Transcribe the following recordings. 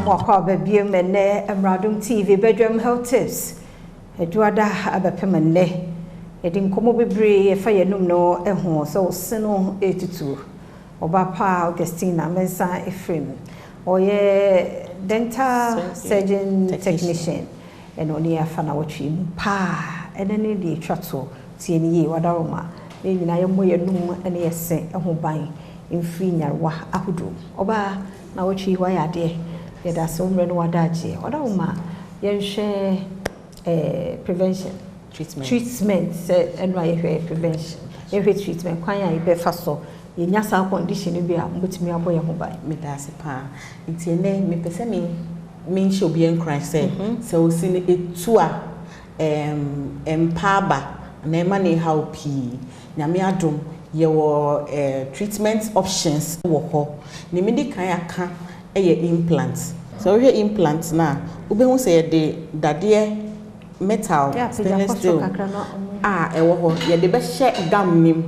Mwakwa bebie mene Emradum TV Bedroom Health Tips. Eduada abepemene. Edi nkomo bebre fa yenum no eho so seno etutu. Oba pa Augustina Mensa Ephraim. Oye dental surgeon technician. Oni afa na wotwe pa enene de twato tie ne ye wadaroma. Ne nyina ye moye num ene yese eho ban mfiri nyarwa ahodo. Oba na wotwe wa yade. Yeda so mre no wadaje. Wadaroma yenhwe prevention treatment enwa ye prevention ye treatment kwan ya ibe fa so ye nya sa condition bi a mbotimi aboye ho bai medase pa nti ene me pese me nche obi en cry say o si ne etu a empaba na ema ne help nyame adom ye wo treatment options wo ho ne me di kan aka ye implant so we implant na ube hu say de dade metal stainless steel ewo ho ye de be hye gam nim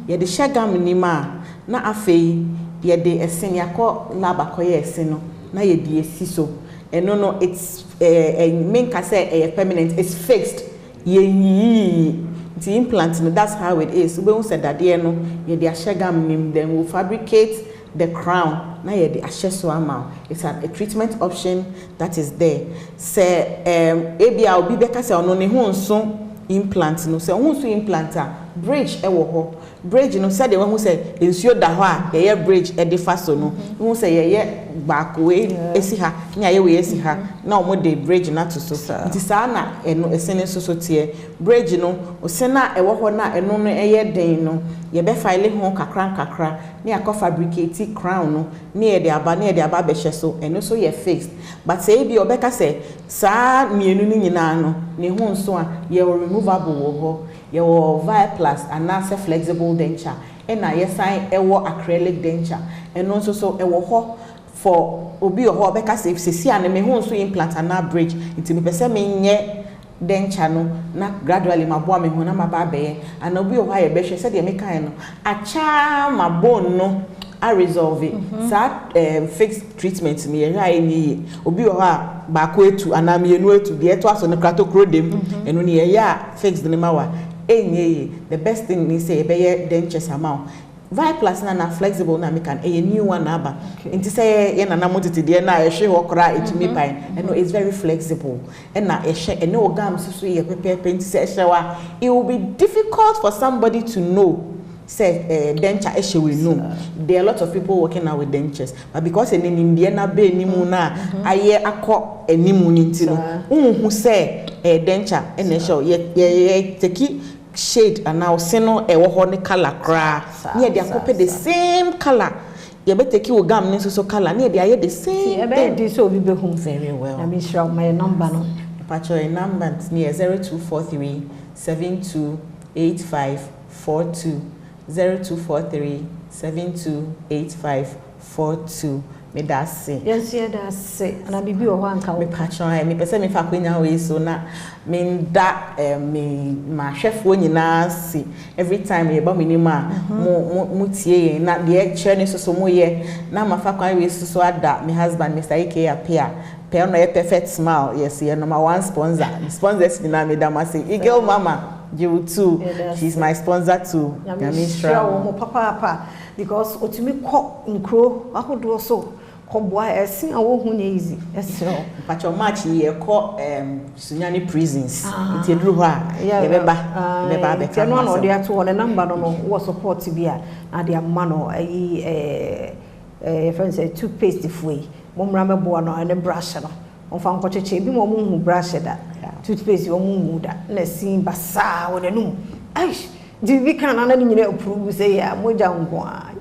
ye de hye gam nim a na afei ye de esen yakọ lab akoye esen no na ye de esi so eno no it's mean ka say permanent, it's fixed ye the implant no, that's how it is we won say that no ye de hye gam nim, then we'll fabricate the crown na ye de ahye so ama. It's a treatment option that is there. Say ebia obi beka say ono ne ho nso implant no, say ho nso implant a bridge e wo ho bridge no say the one who say ensuo da ho a ye bridge e de fa so no who say ye back we esi ha nya ye we esi ha na omo de bridge na to so nti sa na eno esene so tie bridge no o se na e wo ho na eno no ye den no ye be file ho kakra na yakọ fabricate crown no na ye de aba be hye so eno so ye fixed. But say bi obeka say sa mienu ni nyina no ne ho nso a ye removable wo ho ye wo Viaplast and na say flexible denture na ye sign e wo acrylic denture eno nso so e wo ho for obi ho obeka say sesi ane me ho nso implant na bridge nti me pese me nye denture no na gradually mabo me ho na maba be and obi ho aye be hwe se de me kan no acha mabon no a resolve it. Fixed treatment me ye ni obi ho a ba ko etu ana me enu etu de eto aso ne krato krodem enu ne ye ya fixed ne mawa enye. The best thing ni say be ye dentures amount Viaplast na flexible na me can a new one aba nti say ye na motete de na ye hwe ho kra etumi pan and it's very flexible and na ye hwe and no gam so ye pepe nti say hwe it will be difficult for somebody to know say denture ehwe we know. There are a lot of people working now with dentures, but because in India na be nimu na aye akọ enimu ni nti no unhu say denture ehwe ye take shade and now seno ewo ho ne color kra near they are the same color you better take you gam ne so color near they are the same thing this so be home very well. I mean sure my number no patch your number near 0243 728542 0243 728542 me da se yes yeah da se na bibi o ho anka me patron me pese me fa kwanya we so na me da me ma hwefo nyina se every time ye ba me ni ma mo tie na de chere ne so mo ye na ma fa kwan we so ada me husband Mr. Ike appear pe no ye perfect smile yes ye number one sponsors na me da ma say Eagle Mama you too. She's my sponsor too. Sure, papa because otumi ko nkro ahodo so ko boa esin awo hu nye easy esro pacho match ye ko Sunyani prisons nti eduru ho a ye beba be ka no no dey ato one number no wo support bia na dey amma no friends say toothpaste fuyi momra mebo no ene brush no onfa nkocheche bi mo hu brush da toothpaste wo mu da na sin basa wo nenum ai di bi kan na nyina approve say ya moja nko a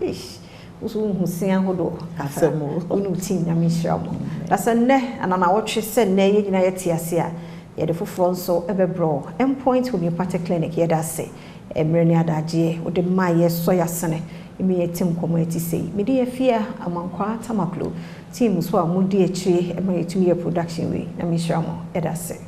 usu hu sin ahodo afemo unu tin nyame hyiamo dasa nne anana wotwe se nne ye nyina yete ase a ye de foforo nso ebebro endpoint homeopathic clinic ye da se emre ni adaje wo de maye so ya sene emi yetim community say me de afia amankwa tamaklo team so a mudi echi ema yetumi production we nyame hyiamo ye da se